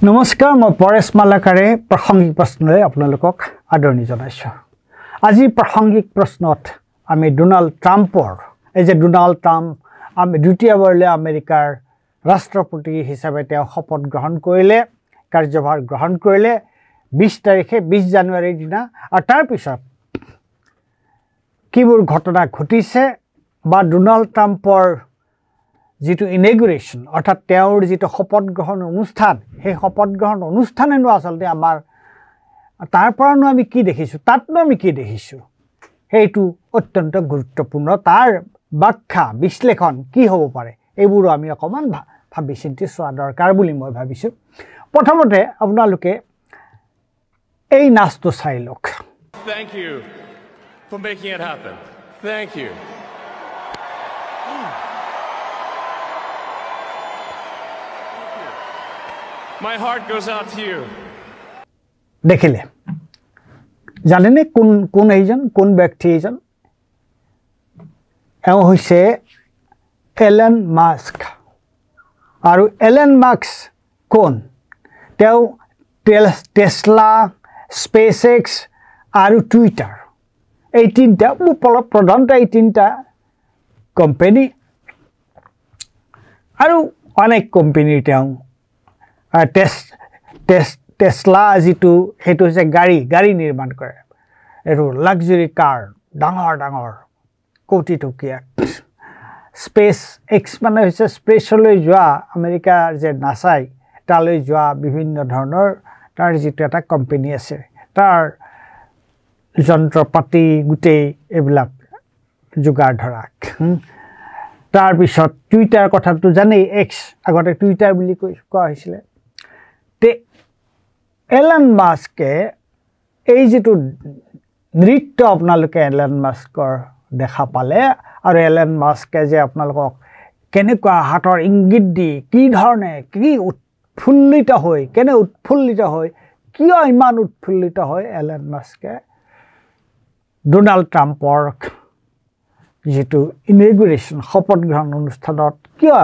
নমস্কাৰ মই পৰেশ মালাকাৰে প্ৰাসংগিক প্ৰশ্নলৈ আপোনালোকক আদৰণি জনাইছো। আজি প্ৰাসংগিক প্ৰশ্নত আমি ডোনাল্ড ট্ৰাম্পৰ এই যে ডোনাল্ড ট্ৰাম্প দ্বিতীয়বাৰলৈ আমেৰিকাৰ ৰাষ্ট্ৰপতি হিচাপে তেওঁ শপত গ্ৰহণ কৰিলে, কাৰ্যভাৰ গ্ৰহণ কৰিলে 20 তাৰিখে 20 জানুৱাৰীৰ দিনা। আৰু তাৰ পিছত কিবোৰ ঘটনা ঘটিছে বা ডোনাল্ড ট্ৰাম্পৰ যেটো ইনগ্ৰেশন অৰ্থাৎ তেওঁৰ যেটো শপত গ্ৰহণ অনুষ্ঠান, সেই শপত গ্ৰহণ অনুষ্ঠানেনো আসলতে আমাৰ তাৰ পৰানো আমি কি দেখিছো, তাতনো আমি কি দেখিছো, সেইটো অত্যন্ত গুৰুত্বপূৰ্ণ। তাৰ ব্যাখ্যা বিশ্লেষণ কি হ'ব পাৰে এইবোৰ আমি অকমান ভাবি চিন্তি চোৱা দৰকাৰ বুলি মই ভাবিছো। প্ৰথমতে আপোনালোকে এই নাচটো চাই লওক। Thank you for making it happen. Thank you. My heart goes out to you. দেখিলে জানেনে কোন এইজন, কোন ব্যক্তি এইজন? এওঁ হৈছে এলন মাস্ক। আৰু এলন মাস্ক কোন? তেওঁ টেসলা, স্পেসএক্স আৰু টুইটাৰ এই তিনিটা প্ৰধানতঃ এই তিনিটা কোম্পানী আৰু অনেক কোম্পানীৰ তেওঁ টেসলা যেটো হেতু হৈছে গাড়ী নিৰ্মাণ কৰে, আৰু লাক্সাৰি কাৰ ডাঙৰ ডাঙৰ কোটি টকীয়া। স্পেস এক্স মানে হৈছে স্পেচলৈ যোৱা, আমেৰিকাৰ যে নাসাই তালৈ যোৱা বিভিন্ন ধৰণৰ তাৰ যেটো এটা কোম্পানী আছে, তাৰ যন্ত্ৰপাতি গোটেই এইবিলাক যোগাৰ ধৰা। তাৰ পিছত টুইটাৰ কথাটো জানেই, এক্স আগতে টুইটাৰ বুলি কোৱা হৈছিল। তে এলন মাস্কে এই যেটো নৃত্য আপোনালোকে এলন মাস্কৰ দেখা পালে, আৰু এলন মাস্কে যে আপোনালোকক কেনেকুৱা হাতৰ ইংগিত দি কি ধৰণে কি উৎফুল্লিত হৈ কিয় ইমান উৎফুল্লিত হৈ এলন মাস্কে ডোনাল্ড ট্ৰাম্পৰ যেটো ইনগ্ৰেশন শপত গ্ৰহণ অনুষ্ঠানত কিয়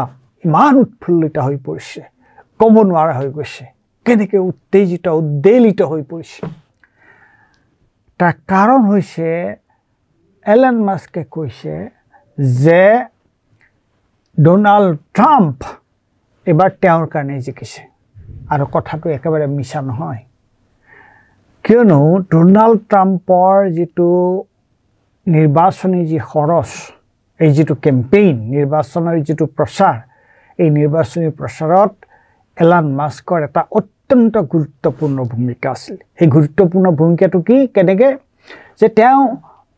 ইমান উৎফুল্লিত হৈ পৰিছে, ক'ব নোৱাৰা হৈ গৈছে, কেনেকৈ উদ্বেলিত হৈ পৰিছে। তাৰ কাৰণ হৈছে এলন মাস্কে কৈছে যে ডোনাল্ড ট্ৰাম্প এবাৰ তেওঁৰ কাৰণে জিকিছে, আৰু কথাটো একেবাৰে মিছা নহয়। কিয়নো ডোনাল্ড ট্ৰাম্পৰ যেটো নিৰ্বাচনী যি খৰচ, এই যেটো কেম্পেইন নিৰ্বাচনৰ যেটো প্ৰচাৰ, এই নিৰ্বাচনী প্ৰচাৰত এলন মাস্কৰ এটা অত্যন্ত গুৰুত্বপূৰ্ণ ভূমিকা আছিল। এই গুৰুত্বপূৰ্ণ ভূমিকাটো কি, কেনেকৈ যে তেওঁ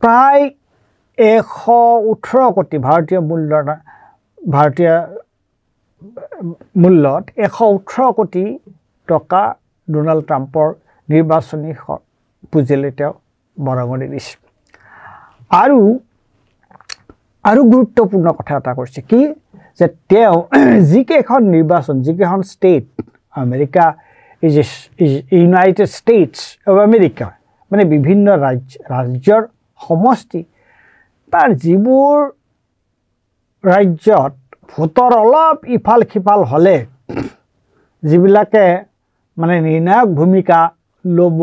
প্ৰায় 118 কোটি ভাৰতীয় মূল্যত 118 কোটি টকা ডোনাল্ড ট্ৰাম্পৰ নিৰ্বাচনী পুঁজিলৈ তেওঁ বৰঙণি দিছে। আৰু গুৰুত্বপূৰ্ণ কথা এটা কৈছে কি, যে তেওঁ যিকেইখন নিৰ্বাচন, যিকেইখন state America United states of America মানে বিভিন্ন ৰাজ্যৰ সমষ্টি, তাৰ যিবোৰ ৰাজ্যত ভোটৰ অলপ ইফাল সিফাল হ'লে যিবিলাকে মানে নিৰ্ণায়ক ভূমিকা ল'ব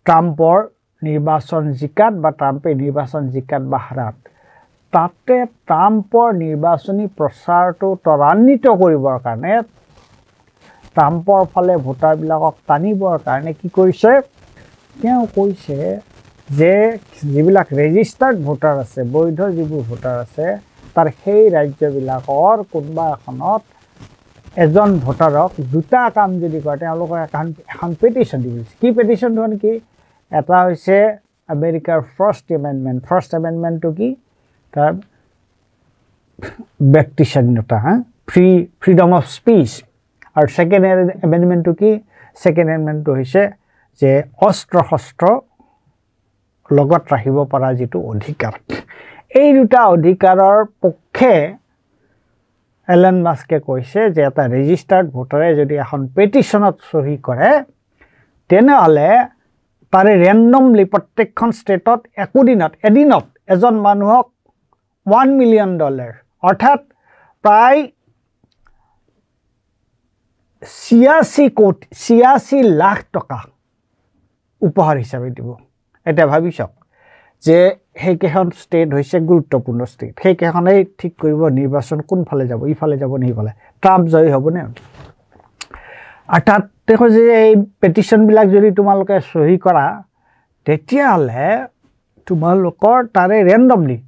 ট্ৰাম্পৰ নিৰ্বাচন জিকাত বা ট্ৰাম্পে নিৰ্বাচন জিকাত বা হাৰাত, তাতে ট্ৰাম্পৰ নিৰ্বাচনী প্ৰচাৰটো ত্বৰান্বিত কৰিবৰ কাৰণে, ট্ৰাম্পৰ ফালে ভোটাৰবিলাকক টানিবৰ কাৰণে কি কৰিছে, তেওঁ কৈছে যে যিবিলাক ৰেজিষ্টাৰ্ড ভোটাৰ আছে, বৈধ যিবোৰ ভোটাৰ আছে, তাৰ সেই ৰাজ্যবিলাকৰ কোনোবা এখনত এজন ভোটাৰক দুটা কাম যদি কৰে, তেওঁলোকক এখন পেটিশ্যন দিব। কি পেটিশ্যন দিব নেকি? এটা হৈছে আমেৰিকাৰ ফাৰ্ষ্ট এমেণ্ডমেণ্টটো কি, তাৰ ব্যক্তি স্বাধীনতা, ফ্ৰীডম অফ স্পীচ। আৰু ছেকেণ্ড এমেণ্ডমেণ্টটো কি? ছেকেণ্ড এমেণ্ডমেণ্টটো হৈছে যে অস্ত্ৰ শস্ত্ৰ লগত ৰাখিব পৰা যেটো অধিকাৰ। এই দুটা অধিকাৰৰ পক্ষে এলন মাস্কে কৈছে যে এটা ৰেজিষ্টাৰ্ড ভোটাৰে যদি এখন পেটিশ্যনত চহী কৰে, তেনেহ'লে তাৰে ৰেণ্ডমলি প্ৰত্যেকখন ষ্টেটত এদিনত এজন মানুহক $1 million অৰ্থাৎ প্ৰায় 86 লাখ টকা উপহাৰ হিচাপে দিব এটা ভাবি চাওক যে সেইকেইখন ষ্টেট হৈছে গুৰুত্বপূৰ্ণ ষ্টেট সেইকেইখনেই ঠিক কৰিব নিৰ্বাচন কোনফালে যাব ইফালে যাব নে সিফালে ট্ৰাম্প জয়ী হ'বনে আৰু তাত দেখো যে এই পেটিশ্যনবিলাক যদি তোমালোকে সহি কৰা তেতিয়াহ'লে তোমালোকৰ তাৰে ৰেণ্ডমলি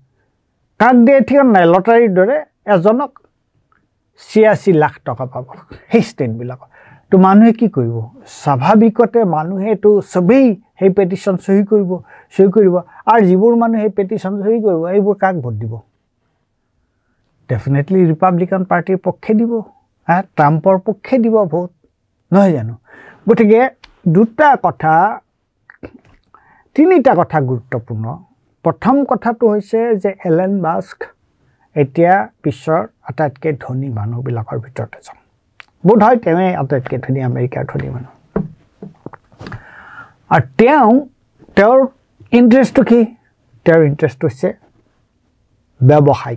কাক দিয়ে ঠিক নাই লটাৰীৰ দৰে এজনক 86 লাখ টকা পাব সেই ষ্টেটবিলাকত তো মানুহে কি কৰিব স্বাভাৱিকতে মানুহেতো সবেই সেই পেটিশ্যন সহি কৰিব আৰু যিবোৰ মানুহে সেই পেটিশ্যন সহি কৰিব এইবোৰ কাক ভোট দিব ডেফিনেটলি ৰিপাব্লিকান পাৰ্টিৰ পক্ষে দিব ট্ৰাম্পৰ পক্ষে দিব ভোট নহয় জানো গতিকে তিনিটা কথা গুৰুত্বপূৰ্ণ প্ৰথম কথাটো হৈছে যে এলেন মাস্ক এতিয়া বিশ্বৰ আটাইতকৈ ধনী মানুহবিলাকৰ ভিতৰত এজন বোধ হয় তেওঁৱে আটাইতকৈ ধনী আমেৰিকাৰ ধনী মানুহ আৰু তেওঁৰ ইণ্টাৰেষ্টটো কি তেওঁৰ ইণ্টাৰেষ্ট হৈছে ব্যৱসায়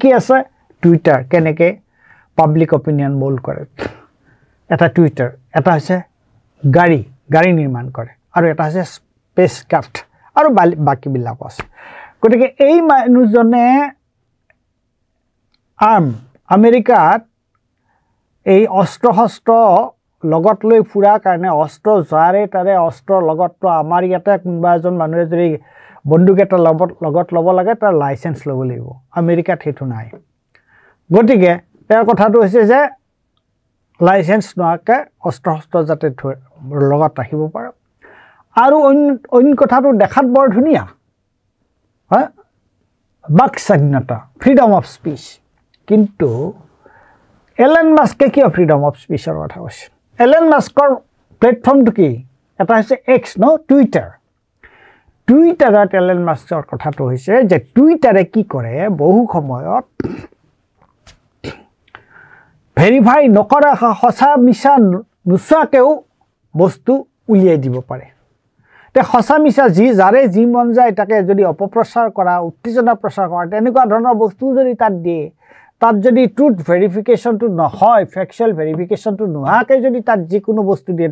কি আছে টুইটাৰ কেনেকৈ পাব্লিক অপিনিয়ন মোল্ড কৰে এটা টুইটাৰ এটা হৈছে গাড়ী নিৰ্মাণ কৰে আৰু এটা হৈছে স্পেচ ক্ৰাফ্ট আৰু বাকীবিলাকো আছে গতিকে এই মানুহজনে আমেৰিকাত এই অস্ত্ৰ লগত লৈ ফুৰাৰ কাৰণে অস্ত্ৰ যাৰে তাৰে অস্ত্ৰৰ লগততো আমাৰ ইয়াতে কোনোবা এজন মানুহে যদি বন্দুক এটা লগত ল'ব লাগে তাৰ লাইচেঞ্চ ল'ব লাগিব আমেৰিকাত সেইটো নাই গতিকে তেওঁৰ কথাটো হৈছে যে লাইচেঞ্চ নোহোৱাকৈ অস্ত্ৰ যাতে লগত ৰাখিব পাৰে আৰু অন্য কথাটো দেখাত বৰ ধুনীয়া বাক স্বাধীনতা ফ্ৰীডম অফ স্পীচ কিন্তু এলেন মাস্কে কিয় ফ্ৰীডম অফ স্পীচৰ কথা কৈছে এলেন মাস্কৰ প্লেটফৰ্মটো কি এটা হৈছে এক্স টুইটাৰত এলেন মাস্কৰ কথাটো হৈছে যে টুইটাৰে কি কৰে বহু সময়ত ভেৰিফাই নকৰা সঁচা মিছা নোচোৱাকৈও বস্তু উলিয়াই দিব পাৰে তে সঁচা মিছা যাৰে যি মন যায় তাকে যদি অপপ্ৰচাৰ কৰা উত্তেজনা প্ৰচাৰ কৰা তেনেকুৱা ধৰণৰ বস্তু যদি তাত দিয়ে তাত যদি ট্ৰুথ ভেৰিফিকেশ্যনটো নহয় ফেকচুৱেল ভেৰিফিকেশ্যনটো নোহোৱাকৈ যদি তাত যিকোনো বস্তু দিয়ে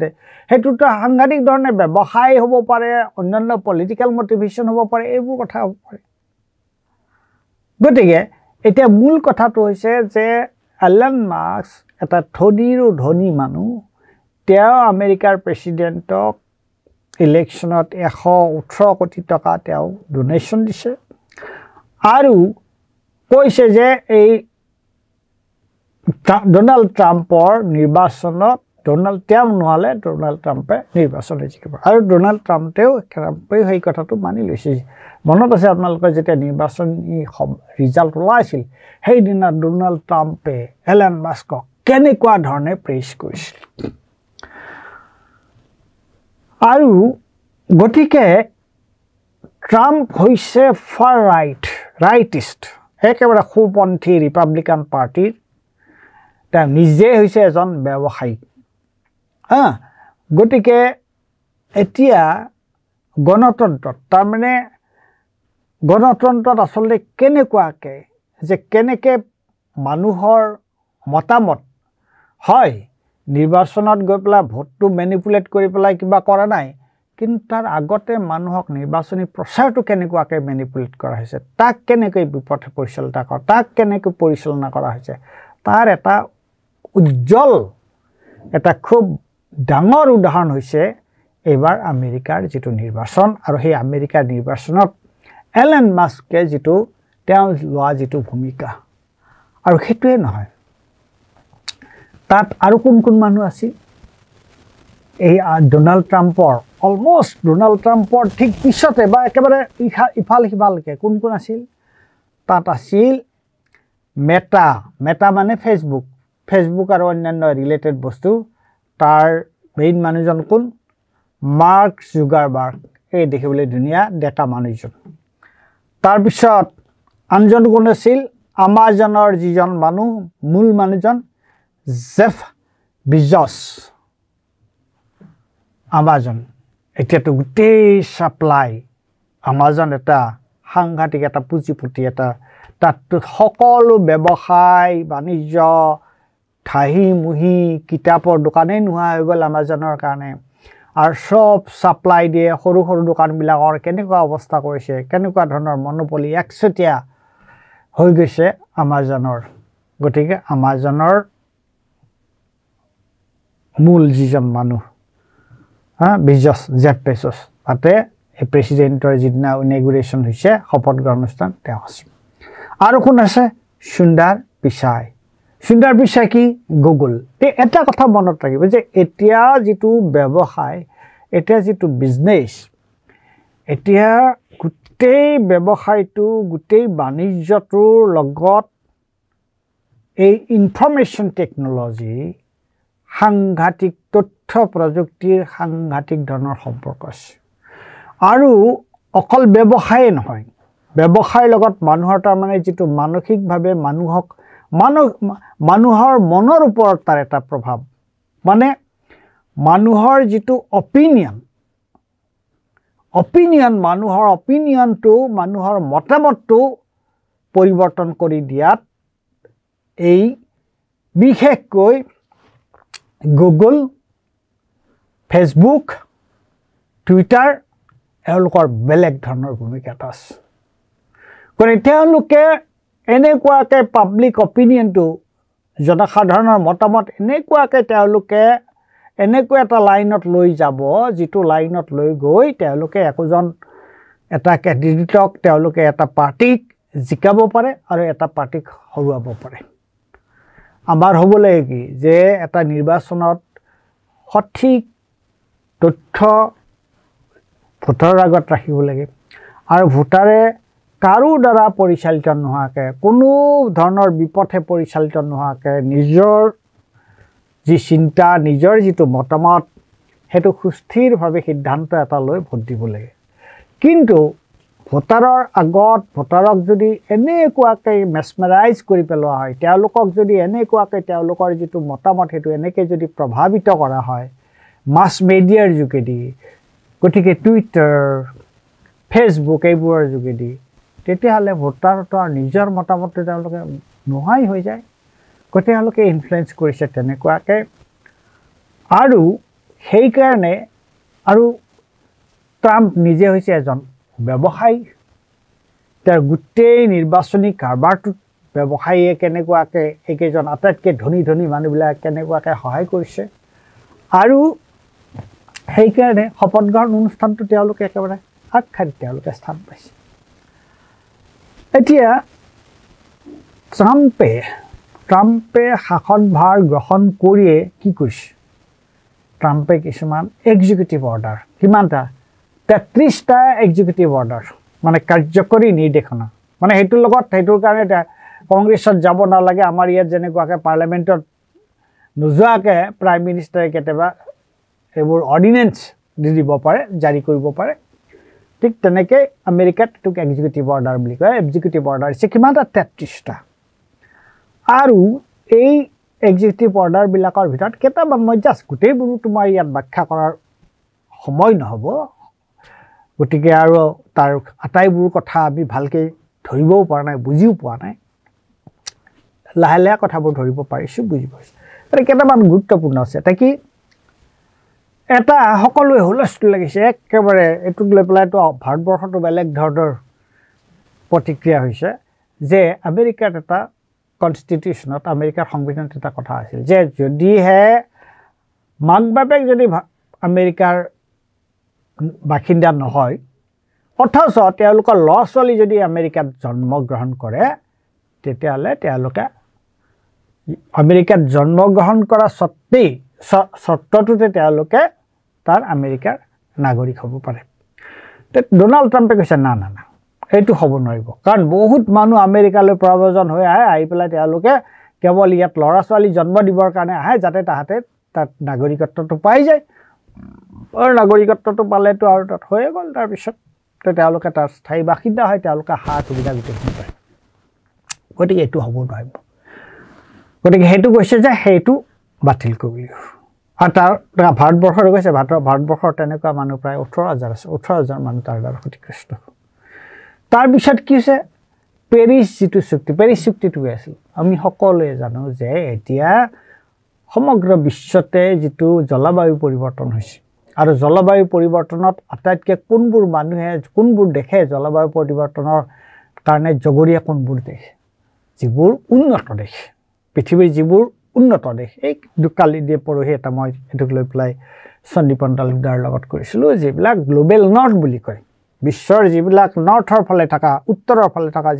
সেইটোতো সাংঘাতিক ধৰণে ব্যৱসায় হ'ব পাৰে অন্যান্য পলিটিকেল মটিভেশ্যন হ'ব পাৰে এইবোৰ কথা হ'ব পাৰে গতিকে এতিয়া মূল কথাটো হৈছে যে এলেন মাস্ক এটা ধনী মানুহ তেওঁ আমেৰিকাৰ প্ৰেছিডেণ্টক ইলেকশ্যনত 118 কোটি টকা তেওঁ ডোনেশ্যন দিছে আৰু কৈছে যে এই ডোনাল্ড ট্ৰাম্পৰ নিৰ্বাচনত তেওঁ নহ'লে ডোনাল্ড ট্ৰাম্পে নিৰ্বাচন জিকিব আৰু ডোনাল্ড ট্ৰাম্পেও সেই কথাটো মানি লৈছে মনত আছে আপোনালোকৰ যেতিয়া নিৰ্বাচনী ৰিজাল্ট ওলাইছিল সেইদিনা ডোনাল্ড ট্ৰাম্পে এলেন মাস্কক কেনেকুৱা ধৰণে প্ৰেইজ কৰিছিল আৰু গতিকে ট্ৰাম্প হৈছে ফাৰ ৰাইটিষ্ট একেবাৰে সোঁপন্থী ৰিপাব্লিকান পাৰ্টিৰ তেওঁ নিজে হৈছে এজন ব্যৱসায়ী গতিকে এতিয়া গণতন্ত্ৰত তাৰমানে গণতন্ত্ৰত আচলতে কেনেকৈ মানুহৰ মতামত হয় নিৰ্বাচনত গৈ পেলাই ভোটটো মেনিপুলেট কৰি পেলাই কিবা কৰা নাই কিন্তু তাৰ আগতে মানুহক নিৰ্বাচনী প্ৰচাৰটো কেনেকুৱাকৈ মেনিপুলেট কৰা হৈছে তাক কেনেকৈ বিপথে পৰিচালনা কৰা হৈছে তাৰ এটা উজ্জ্বল এটা খুব ডাঙৰ উদাহৰণ হৈছে এইবাৰ আমেৰিকাৰ যিটো নিৰ্বাচন আৰু সেই আমেৰিকাৰ নিৰ্বাচনত এলেন মাস্কে তেওঁ লোৱা যিটো ভূমিকা আৰু সেইটোৱে নহয় তাত আৰু কোন মানুহ আছিল এই ডোনাল্ড ট্ৰাম্পৰ অলমষ্ট ডোনাল্ড ট্ৰাম্পৰ ঠিক পিছতে বা একেবাৰে ইফাল সিফালকৈ কোন আছিল তাত আছিল মেটা মানে ফেচবুক আৰু অন্যান্য ৰিলেটেড বস্তু তাৰ মেইন মানুহজন কোন মাৰ্ক জুগাৰবাৰ্গ এই দেখিবলৈ ধুনীয়া ডেকা মানুহজন তাৰপিছত আনজন কোন আছিল আমাজনৰ যিজন মূল মানুহজন জেফ বিজছ আমাজন এতিয়াতো গোটেই ছাপ্লাই আমাজন এটা সাংঘাতিক এটা পুঁজিপতি এটা তাততো সকলো ব্যৱসায় বাণিজ্য ঠাহি মুহি কিতাপৰ দোকানেই নোহোৱা হৈ গ'ল আমাজনৰ কাৰণে আৰু সব সাপ্লাই দিয়ে সৰু সৰু দোকানবিলাকৰ কেনেকুৱা অৱস্থা কৰিছে কেনেকুৱা ধৰণৰ মনোপলি একচতিয়া হৈ গৈছে আমাজনৰ গতিকে আমাজনৰ মূল যিজন মানুহ বেজছ জেফ বেজছ তাতে এই প্ৰেসিডেন্টৰ যিদিনা ইনগুৰেশ্যন হৈছে শপত গ্ৰহণ অনুষ্ঠান তেওঁ আছে আৰু কোন আছে সুন্দৰ পিচাই সুন্দৰ পিচাই কি গুগল এটা কথা মনত ৰাখিব যে এতিয়া যিটো ব্যৱসায় এতিয়া যিটো বিজনেছ এতিয়া গোটেই ব্যৱসায়টো গোটেই বাণিজ্যটোৰ লগত এই ইনফৰমেশ্যন টেকনলজি সাংঘাতিক তথ্য প্ৰযুক্তিৰ সাংঘাতিক ধৰণৰ সম্পৰ্ক আছে আৰু অকল ব্যৱসায় নহয় ব্যৱসায়ৰ লগত মানুহৰ তাৰ মানে যিটো মানসিকভাৱে মানুহৰ মনৰ ওপৰত তাৰ এটা প্ৰভাৱ মানে মানুহৰ যিটো অপিনিয়ন মানুহৰ অপিনিয়নটো মানুহৰ মতামতটো পৰিৱৰ্তন কৰি দিয়াত এই বিশেষকৈ গুগল ফেসবুক টুইটাৰ এওঁলোকৰ বেলেগ ধৰণৰ ভূমিকা আছে কাৰণ তেওঁলোকে এনেকুৱাকে পাব্লিক অপিনিয়নটো জনসাধাৰণৰ মতামত এনেকুৱাকে তেওঁলোকে এনেকুৱা এটা লাইনত লৈ যাব যিটো লাইনত লৈ গৈ তেওঁলোকে একজন এটা ক্যান্ডিডেটক তেওঁলোকে এটা পাৰ্টিক জিকাব পাৰে আৰু এটা পাৰ্টিক হৰুৱাব পাৰে আমাৰ হ'ব লাগে কি যে এটা নিৰ্বাচনত সঠিক তথ্য ভোটাৰৰ আগত ৰাখিব লাগে আৰু ভোটাৰে কাৰো দ্বাৰা পৰিচালিত নোহাকে কোনো ধৰণৰ বিপথে পৰিচালিত নোহাকে নিজৰ যি চিন্তা নিজৰ যিটো মতামত হেতু সুস্থিৰভাৱে সিদ্ধান্ত এটা লৈ ভোট দিব লাগে কিন্তু ভোটাৰৰ আগত ভোটাৰক যদি এনেকুৱাকৈ মেসমেৰাইজ কৰি পেলোৱা হয় তেওঁলোকক যদি এনেকুৱাকৈ তেওঁলোকৰ যিটো মতামত হেতু এনেকৈ যদি প্ৰভাৱিত কৰা হয় মাছ মিডিয়াৰ যোগেদি গতিকে টুইটাৰ ফেসবুক এইবোৰৰ যোগেদি তেতিয়াহ'লে ভোটাৰৰ নিজৰ মতামতটো তেওঁলোকে নোহাই হৈ যায় গতিকে ইনফ্লুৱেঞ্চ কৰিছে তেনেকুৱাকৈ আৰু সেইকাৰণে আৰু ট্ৰাম্প নিজে হৈছে এজন ব্যৱসায়ী তাৰ গোটেই নিৰ্বাচনী কাৰবাৰটো ব্যৱসায়ীয়ে কেনেকুৱাকৈ এইকেইজন আটাইতকৈ ধনী মানুহবিলাক কেনেকুৱাকৈ সহায় কৰিছে আৰু সেইকাৰণে শপত গ্ৰহণ অনুষ্ঠানটো তেওঁলোকে একেবাৰে আগশাৰীত তেওঁলোকে স্থান পাইছে এতিয়া ট্ৰাম্পে শাসনভাৰ গ্ৰহণ কৰিয়ে কি কৰিছে ট্ৰাম্পে কিছুমান এক্সিকিউটিভ অৰ্ডাৰ কিমানটা 33টা এক্সিকিউটিভ অৰ্ডাৰ মানে কাৰ্যকৰী নিৰ্দেশনা মানে সেইটোৰ কাৰণে কংগ্ৰেছত যাব নালাগে আমাৰ ইয়াত যেনেকুৱাকৈ পাৰ্লামেণ্টত নোযোৱাকৈ প্ৰাইম মিনিষ্টাৰে কেতিয়াবা এইবোৰ অৰ্ডিনেন্স দি দিব পাৰে জাৰি কৰিব পাৰে ঠিক তেনেকৈ আমেৰিকাত এটোক এক্সিকিউটিভ অৰ্ডাৰ বুলি কয় এক্সিকিউটিভ অৰ্ডাৰ আছে কিমানটা 33টা আৰু এই এক্সিকিউটিভ অৰ্ডাৰবিলাকৰ ভিতৰত কেইটামান মই জাষ্ট গোটেইবোৰ তোমাৰ ইয়াত ব্যাখ্যা কৰাৰ সময় নহ'ব গতিকে আৰু তাৰ আটাইবোৰ কথা আমি ভালকৈ ধৰিবও পৰা নাই বুজিও পোৱা নাই লাহে লাহে কথাবোৰ ধৰিব পাৰিছোঁ বুজি পাইছোঁ গতিকে কেইটামান গুৰুত্বপূৰ্ণ আছে এটা কি এটা সকলোৱে হুলস্থুল লাগিছে একেবাৰে এইটোক লৈ পেলাইতো ভাৰতবৰ্ষতো বেলেগ ধৰণৰ প্ৰতিক্ৰিয়া হৈছে যে আমেৰিকাৰ এটা কনষ্টিটিউশ্যনত আমেৰিকাৰ সংবিধানত এটা কথা আছিল যে যদিহে মাক বাপেক যদি আমেৰিকাৰ বাসিন্দা নহয় অথচ তেওঁলোকৰ ল'ৰা ছোৱালী যদি আমেৰিকাত জন্মগ্ৰহণ কৰে তেতিয়াহ'লে তেওঁলোকে আমেৰিকাত জন্মগ্ৰহণ কৰা চৰ্তটোতে তেওঁলোকে তাৰ আমেৰিকাৰ নাগৰিক হ'ব পাৰে ডোনাল্ড ট্ৰাম্পে কৈছে না এইটো হ'ব নোৱাৰিব কাৰণ বহুত মানুহ আমেৰিকালৈ প্ৰব্ৰজন হৈ আহি পেলাই তেওঁলোকে কেৱল ইয়াত ল'ৰা ছোৱালী জন্ম দিবৰ কাৰণে আহে যাতে তাহাঁতে তাত নাগৰিকত্বটো পাই যায় আৰু নাগৰিকত্বটো পালেতো আৰু তাত হৈয়ে গ'ল তাৰপিছত তেওঁলোকে তাৰ স্থায়ী বাসিন্দা হয় তেওঁলোকে সুবিধা গোটেইখিনি পায় গতিকে এইটো হ'ব নোৱাৰিব গতিকে সেইটো কৈছে যে সেইটো বাতিল কৰিব আৰু তাৰ ভাৰতবৰ্ষৰ কৈছে ভাৰতবৰ্ষৰ তেনেকুৱা মানুহ প্ৰায় 18,000 আছে 18,000 মানুহ তাৰ দ্বাৰা ক্ষতিগ্ৰস্ত তাৰপিছত কি হৈছে পেৰিছ চুক্তিটো আছিল আমি সকলোৱে জানো যে এতিয়া সমগ্ৰ বিশ্বতে যিটো জলবায়ু পৰিৱৰ্তন হৈছে আৰু জলবায়ু পৰিৱৰ্তনত আটাইতকৈ কোনবোৰ মানুহে কোনবোৰ দেশে জলবায়ু পৰিৱৰ্তনৰ কাৰণে জগৰীয়া কোনবোৰ দেশ যিবোৰ উন্নত দেশ পৃথিৱীৰ যিবোৰ উন্নত দেশ এই দুকালি দিয়ে পৰহি এটা মই এটোক লৈ পেলাই সন্দীপন তালুকদাৰ লগত কৰিছিলোঁ যিবিলাক গ্লোবেল নৰ্থ বুলি কয় বিশ্বৰ যিবিলাক নৰ্থৰ ফালে থকা উত্তৰৰ ফালে থকা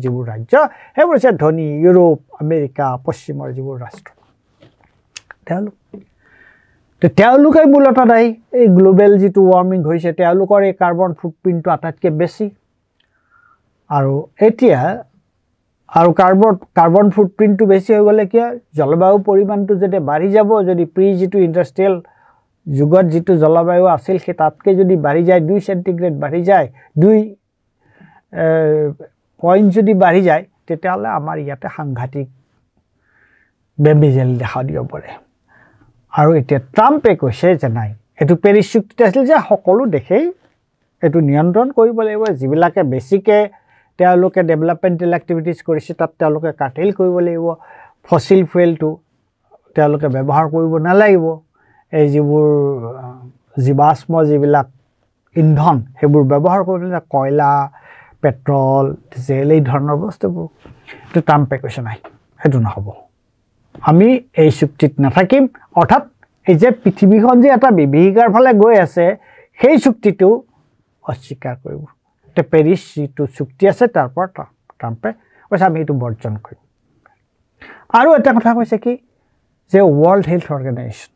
যিবোৰ ৰাজ্য সেইবোৰ হৈছে ধনী ইউৰোপ আমেৰিকা পশ্চিমৰ যিবোৰ ৰাষ্ট্ৰ তেওঁলোকে মূলতঃ দায়ী এই গ্লোবেল যিটো ৱাৰ্মিং হৈছে তেওঁলোকৰ এই কাৰ্বন ফুটপ্ৰিণ্টটো আটাইতকৈ বেছি আৰু এতিয়া আৰু কাৰ্বন ফুটপ্ৰিণ্টটো বেছি হৈ গ'লে কি হয় জলবায়ু পৰিমাণটো যদি বাঢ়ি যাব যদি যিটো ইণ্ডাষ্ট্ৰিয়েল যুগত যিটো জলবায়ু আছিল সেই তাতকৈ যদি বাঢ়ি যায় 2 সেণ্টিগ্ৰেড বাঢ়ি যায় 2 পইণ্ট যদি বাঢ়ি যায় তেতিয়াহ'লে আমাৰ ইয়াতে সাংঘাতিক বেমেজাল দেখা দিব পাৰে আৰু এতিয়া ট্ৰাম্পে কৈছে যে নাই এইটো পেৰিছ চুক্তিত আছিল যে সকলো দেশেই এইটো নিয়ন্ত্ৰণ কৰিব লাগিব যিবিলাকে বেছিকৈ তেওঁলোকে ডেভেলপমেণ্টেল এক্টিভিটিজ কৰিছে তাত তেওঁলোকে কাৰ্টেল কৰিব লাগিব ফসিল ফুয়েলটো তেওঁলোকে ব্যৱহাৰ কৰিব নালাগিব এই যিবোৰ জীৱাশ্ম যিবিলাক ইন্ধন সেইবোৰ ব্যৱহাৰ কৰিব লাগে কয়লা পেট্ৰল ডিজেল এই ধৰণৰ বস্তুবোৰ তো ট্ৰাম্পে কৈছে নাই সেইটো নহ'ব আমি এই চুক্তিত নাথাকিম অৰ্থাৎ এই যে পৃথিৱীখন যে এটা বিভীষিকাৰ ফালে গৈ আছে সেই চুক্তিটো অস্বীকাৰ কৰিব তে পেৰিছ যিটো চুক্তি আছে তাৰ পৰা ট্ৰাম্পে কৈছে আমি এইটো বৰ্জন কৰিম আৰু এটা কথা কৈছে কি যে ৱৰ্ল্ড হেল্থ অৰ্গেনাইজেশ্যন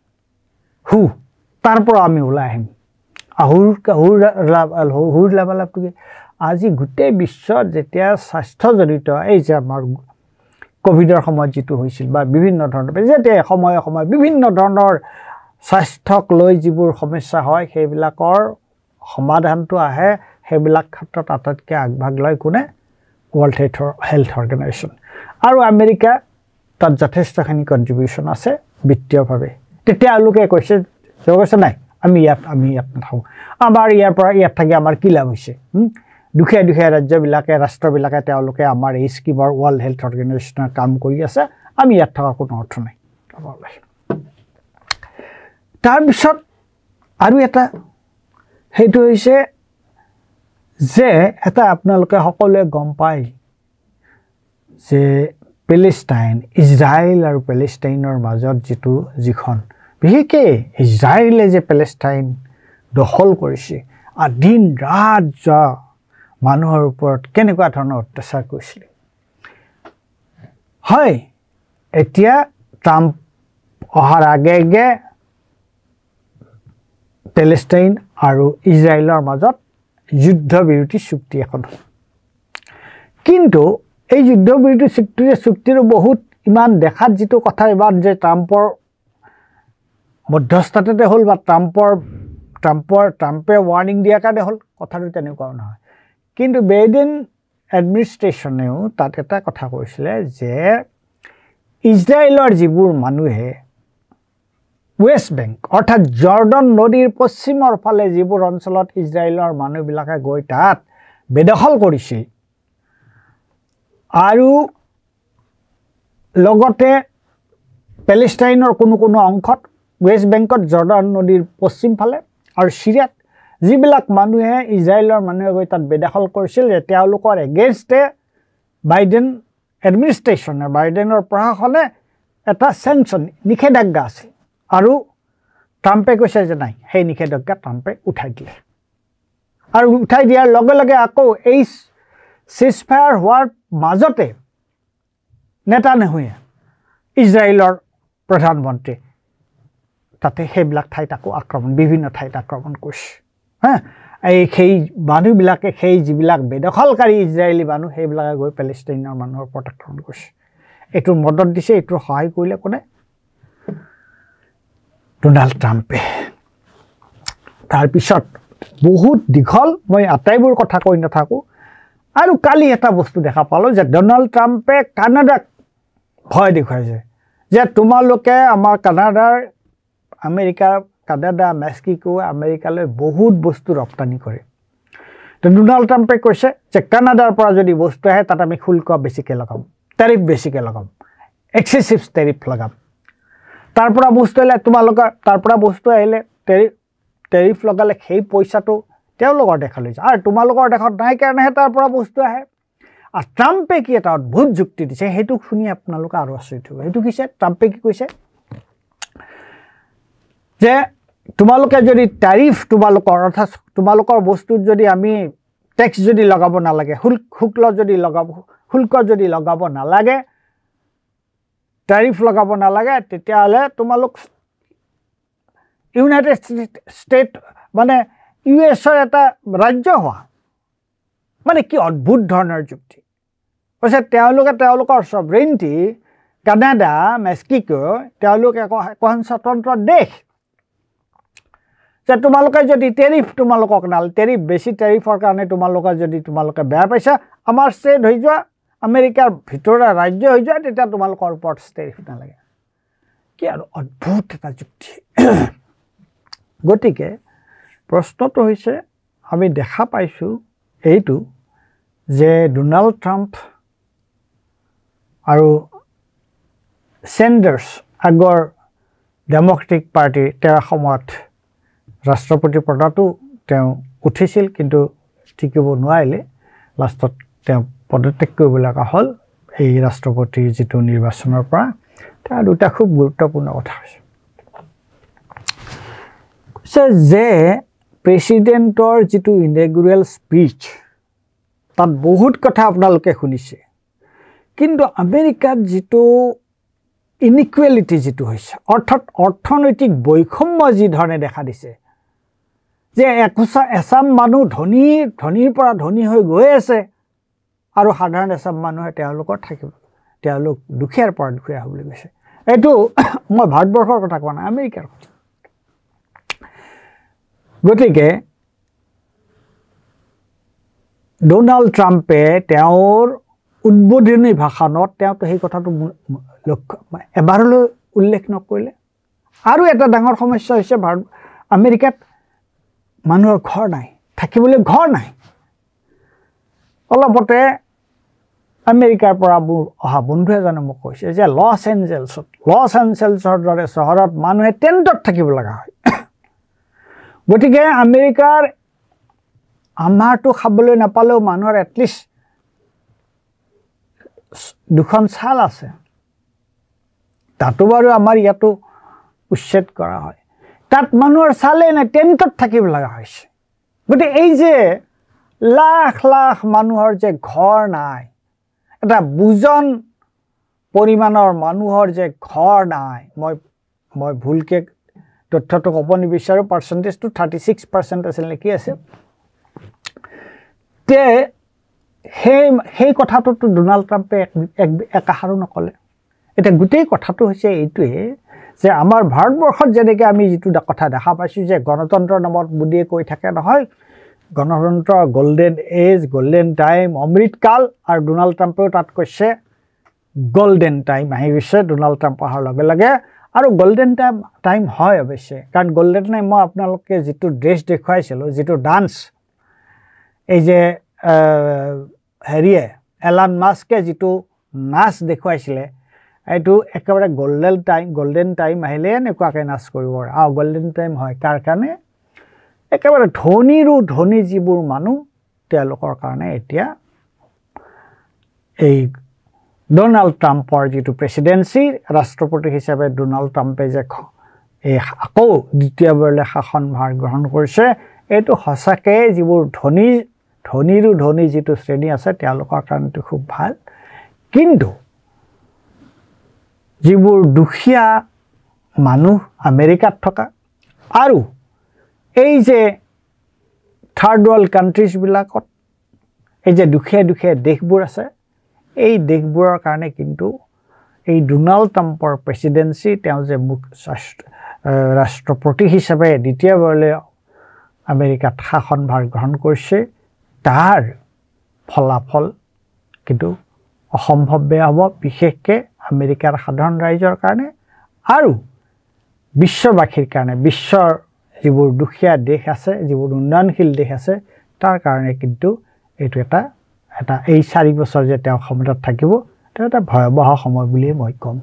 তাৰ পৰা আমি ওলাই আহিম আহুৰ লাভালাভটো কি আজি গোটেই বিশ্বত যেতিয়া স্বাস্থ্যজনিত এই যে আমাৰ কোভিডৰ সময়ত যিটো হৈছিল বা বিভিন্ন ধৰণৰ যেতিয়া সময়ে সময়ে বিভিন্ন ধৰণৰ স্বাস্থ্যক লৈ যিবোৰ সমস্যা হয় সেইবিলাকৰ সমাধানটো আহে সেইবিলাক ক্ষেত্ৰত আটাইতকৈ আগভাগ লয় কোনে ৱৰ্ল্ড হেল্থ অৰ্গেনাইজেশ্যন আৰু আমেৰিকা তাত যথেষ্টখিনি কণ্ট্ৰিবিউশ্যন আছে বিত্তীয়ভাৱে তেওঁলোকে কৈছে নাই আমি ইয়াত নাথাকোঁ আমাৰ ইয়াত থাকি আমাৰ কি লাভ হৈছে দুখীয়া ৰাজ্যবিলাকে ৰাষ্ট্ৰবিলাকে তেওঁলোকে আমাৰ এই স্কিমৰ ৱৰ্ল্ড হেল্থ অৰ্গেনাইজেশ্যনৰ কাম কৰি আছে আমি ইয়াত থকাৰ কোনো অৰ্থ নাই তাৰপিছত আৰু এটা সেইটো হৈছে যে এটা আপোনালোকে সকলোৱে গম পায় যে পেলেষ্টাইন ইজৰাইল আৰু পেলেষ্টাইনৰ মাজত যিখন বিশেষকৈ ইজৰাইলে যে পেলেষ্টাইন দখল কৰিছে আৰু দিন ৰাত মানুহৰ ওপৰত কেনেকুৱা ধৰণৰ অত্যাচাৰ কৰিছিলে হয় এতিয়া ট্ৰাম্প অহাৰ আগে পেলেষ্টাইন আৰু ইজৰাইলৰ মাজত যুদ্ধবিৰতি চুক্তি এখন হ'ল কিন্তু এই যুদ্ধবিৰতি চুক্তিৰ বহুত ইমান দেখাত যিটো কথা এবাৰ যে ট্ৰাম্পৰ মধ্যস্থতাতে হ'ল বা ট্ৰাম্পে ৱাৰ্ণিং দিয়াৰ কাৰণে হ'ল কথাটো তেনেকুৱাও নহয় কিন্তু বাইডেন এডমিনিষ্ট্ৰেশ্যনেও তাত এটা কথা কৈছিলে যে ইজৰাইলৰ যিবোৰ মানুহে ৱেষ্ট বেংক অৰ্থাৎ জৰ্ডন নদীৰ পশ্চিমৰ ফালে যিবোৰ অঞ্চলত ইজৰাইলৰ মানুহবিলাকে গৈ তাত বেদখল কৰিছিল আৰু লগতে পেলেষ্টাইনৰ কোনো অংশত ৱেষ্ট বেংকত জৰ্ডন নদীৰ পশ্চিম ফালে আৰু সিৰিয়াত যিবিলাক মানুহে ইজৰাইলৰ মানুহে গৈ তাত বেদখল কৰিছিল যে তেওঁলোকৰ এগেইনষ্টে বাইডেন এডমিনিষ্ট্ৰেশ্যনে বাইডেনৰ প্ৰশাসনে এটা চেংচন নিষেধাজ্ঞা আছিল আৰু ট্ৰাম্পে কৈছে যে নাই সেই নিষেধাজ্ঞা ট্ৰাম্পে উঠাই দিলে আৰু উঠাই দিয়াৰ লগে লগে আকৌ এই চিজফায়াৰ হোৱাৰ মাজতে নেতানেহুৱে ইজৰাইলৰ প্ৰধানমন্ত্ৰী তাতে সেইবিলাক ঠাইত আকৌ বিভিন্ন ঠাইত আক্ৰমণ কৰিছে সেই মানুহবিলাকে সেই যিবিলাক বেদখলকাৰী ইজৰাইলী মানুহ সেইবিলাকে গৈ পেলেষ্টাইনৰ মানুহৰ ওপৰত আক্ৰমণ কৰিছে এইটো মদত দিছে এইটো সহায় কৰিলে কোনে ডোনাল্ড ট্ৰাম্পে তাৰপিছত বহুত দীঘল মই আটাইবোৰ কথা কৈ নাথাকোঁ আৰু কালি এটা বস্তু দেখা পালোঁ যে ডোনাল্ড ট্ৰাম্পে কানাডাক ভয় দেখুৱাইছে যে তোমালোকে আমাৰ কানাডা মেক্সিকো আমেৰিকালৈ বহুত বস্তু ৰপ্তানি কৰে তো ডোনাল্ড ট্ৰাম্পে কৈছে যে কানাডাৰ পৰা যদি বস্তু আহে তাত আমি শুল্ক বেছিকৈ লগাম টেৰিফ বেছিকৈ লগাম এক্সেচিভ টেৰিফ লগাম তাৰ পৰা বস্তু আহিলে তোমালোকৰ তাৰ পৰা বস্তু আহিলে টেৰিফ লগালে সেই পইচাটো তেওঁলোকৰ দেশলৈ যায় আৰু তোমালোকৰ দেশত নাই কাৰণেহে তাৰ পৰা বস্তু আহে আৰু ট্ৰাম্পে কি এটা অদ্ভুত যুক্তি দিছে সেইটো শুনি আপোনালোকে আৰু আচৰিত হ'ব সেইটো কিছে ট্ৰাম্পে কি কৈছে যে তোমালোকে যদি ট্যাৰিফ তোমালোকৰ অৰ্থাৎ তোমালোকৰ বস্তুত যদি আমি ট্যাক্স যদি লগাব নালাগে শুল্ক যদি লগাব নালাগে ট্যাৰিফ লগাব নালাগে তেতিয়াহ'লে তোমালোক ইউনাইটেড ষ্টেট মানে ইউএছৰ এটা ৰাজ্য হোৱা মানে কি অদ্ভুত ধৰণৰ যুক্তি কৈছে তেওঁলোকে তেওঁলোকৰ সভৰেইনিটি কানাডা মেক্সিকো তেওঁলোকে এখন স্বতন্ত্ৰ দেশ যে তোমালোকে যদি টেৰিফ তোমালোকক টেৰিফ বেছি টেৰিফৰ কাৰণে তোমালোকে বেয়া পাইছা আমাৰ ষ্টেট হৈ যোৱা আমেৰিকাৰ ভিতৰুৱা ৰাজ্য হৈ যোৱা তেতিয়া তোমালোকৰ ওপৰত টেৰিফ নালাগে কি আৰু অদ্ভুত এটা যুক্তি গতিকে প্ৰশ্নটো হৈছে আমি দেখা পাইছোঁ এইটো যে ডোনাল্ড ট্ৰাম্প আৰু চেণ্ডাৰ্ছ আগৰ ডেমক্ৰেটিক পাৰ্টি তেওঁৰ সময়ত ৰাষ্ট্ৰপতি পদতো তেওঁ উঠিছিল কিন্তু টিকিব নোৱাৰিলে লাষ্টত তেওঁ পদত্যাগ কৰিব লগা হ'ল এই ৰাষ্ট্ৰপতিৰ যিটো নিৰ্বাচনৰ পৰা তাৰ দুটা খুব গুৰুত্বপূৰ্ণ কথা হৈছে যে প্ৰেচিডেণ্টৰ যিটো ইনগ্ৰেচুৱেল স্পীচ তাত বহুত কথা আপোনালোকে শুনিছে কিন্তু আমেৰিকাত যিটো ইনইকুৱেলিটি যিটো হৈছে অৰ্থাৎ অৰ্থনৈতিক বৈষম্য যি ধৰণে দেখা দিছে যে এছাম মানুহ ধনীৰ পৰা ধনী হৈ গৈ আছে আৰু সাধাৰণ এছাম মানুহে তেওঁলোকৰ থাকিব তেওঁলোক দুখীয়াৰ পৰা দুখীয়া হ'বলৈ গৈছে এইটো মই ভাৰতবৰ্ষৰ কথা কোৱা নাই আমেৰিকাৰ কথা গতিকে ডোনাল্ড ট্ৰাম্পে তেওঁৰ উদ্বোধনী ভাষণত তেওঁতো সেই কথাটো এবাৰলৈ উল্লেখ নকৰিলে আৰু এটা ডাঙৰ সমস্যা হৈছে আমেৰিকাত মানুহৰ ঘৰ নাই থাকিবলৈ ঘৰ নাই অলপতে আমেৰিকাৰ পৰা অহা বন্ধু এজনে মোক কৈছে যে লছ এঞ্জেলছৰ দৰে চহৰত মানুহে টেণ্টত থাকিব লগা হয় গতিকে আমেৰিকাৰ আমাৰটো খাবলৈ নাপালেও মানুহৰ এটলিষ্ট দুখন ছাল আছে তাতো বাৰু আমাৰ ইয়াতো উচ্ছেদ কৰা হয় তাত মানুহৰ ছালে নাই টেণ্টত থাকিব লগা হৈছে গতিকে এই যে লাখ লাখ মানুহৰ যে ঘৰ নাই এটা বুজন পৰিমাণৰ মানুহৰ যে ঘৰ নাই মই ভুলকৈ তথ্যটো ক'ব নিবিচাৰোঁ পাৰ্চেণ্টেজটো 36% আছিল নেকি আছে তে সেই কথাটোতো ডোনাল্ড ট্ৰাম্পে একাহাৰো নক'লে এতিয়া গোটেই কথাটো হৈছে এইটোৱে যে আমাৰ ভাৰতবৰ্ষত যেনেকৈ আমি যিটো কথা দেখা পাইছোঁ যে গণতন্ত্ৰৰ নামত বুলিয়ে কৈ থাকে নহয় গণতন্ত্ৰ গল্ডেন এজ গল্ডেন টাইম অমৃতকাল আৰু ডোনাল্ড ট্ৰাম্পেও তাত কৈছে গল্ডেন টাইম আহি গৈছে ডোনাল্ড ট্ৰাম্প অহাৰ লগে লগে আৰু গল্ডেন টাইম হয় অৱশ্যে কাৰণ গল্ডেন টাইম মই আপোনালোকে যিটো ড্ৰেছ দেখুৱাইছিলোঁ যিটো ডান্স এই যে হেৰিয়ে এলান মাস্কে যিটো নাচ দেখুৱাইছিলে এইটো একেবাৰে গল্ডেন টাইম আহিলে এনেকুৱাকৈ নাচ কৰিব পাৰে আৰু গল্ডেন টাইম হয় কাৰ কাৰণে একেবাৰে ধনী যিবোৰ মানুহ তেওঁলোকৰ কাৰণে এতিয়া এই ডোনাল্ড ট্ৰাম্পৰ যিটো প্ৰেচিডেঞ্চি ৰাষ্ট্ৰপতি হিচাপে ডোনাল্ড ট্ৰাম্পে যে এই আকৌ দ্বিতীয়বাৰলৈ শাসনভাৰ গ্ৰহণ কৰিছে এইটো সঁচাকৈ যিবোৰ ধনী যিটো শ্ৰেণী আছে তেওঁলোকৰ কাৰণেতো খুব ভাল কিন্তু যিবোৰ দুখীয়া মানুহ আমেৰিকাত থকা আৰু এই যে থাৰ্ড ৱৰ্ল্ড কাণ্ট্ৰিজবিলাকত এই যে দুখীয়া দেশবোৰ আছে এই দেশবোৰৰ কাৰণে কিন্তু এই ডোনাল্ড ট্ৰাম্পৰ প্ৰেচিডেঞ্চি তেওঁ যে ৰাষ্ট্ৰপতি হিচাপে দ্বিতীয়বাৰলৈ আমেৰিকাত শাসনভাৰ গ্ৰহণ কৰিছে তাৰ ফলাফল কিন্তু অসম্ভৱ বেয়া হ'ব বিশেষকৈ আমেৰিকাৰ সাধাৰণ ৰাইজৰ কাৰণে আৰু বিশ্ববাসীৰ কাৰণে বিশ্বৰ যিবোৰ দুখীয়া দেশ আছে যিবোৰ উন্নয়নশীল দেশ আছে তাৰ কাৰণে কিন্তু এইটো এটা এই 4 বছৰ যে তেওঁ ক্ষমতাত থাকিব এটা ভয়াৱহ সময় বুলিয়ে মই ক'ম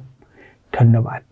ধন্যবাদ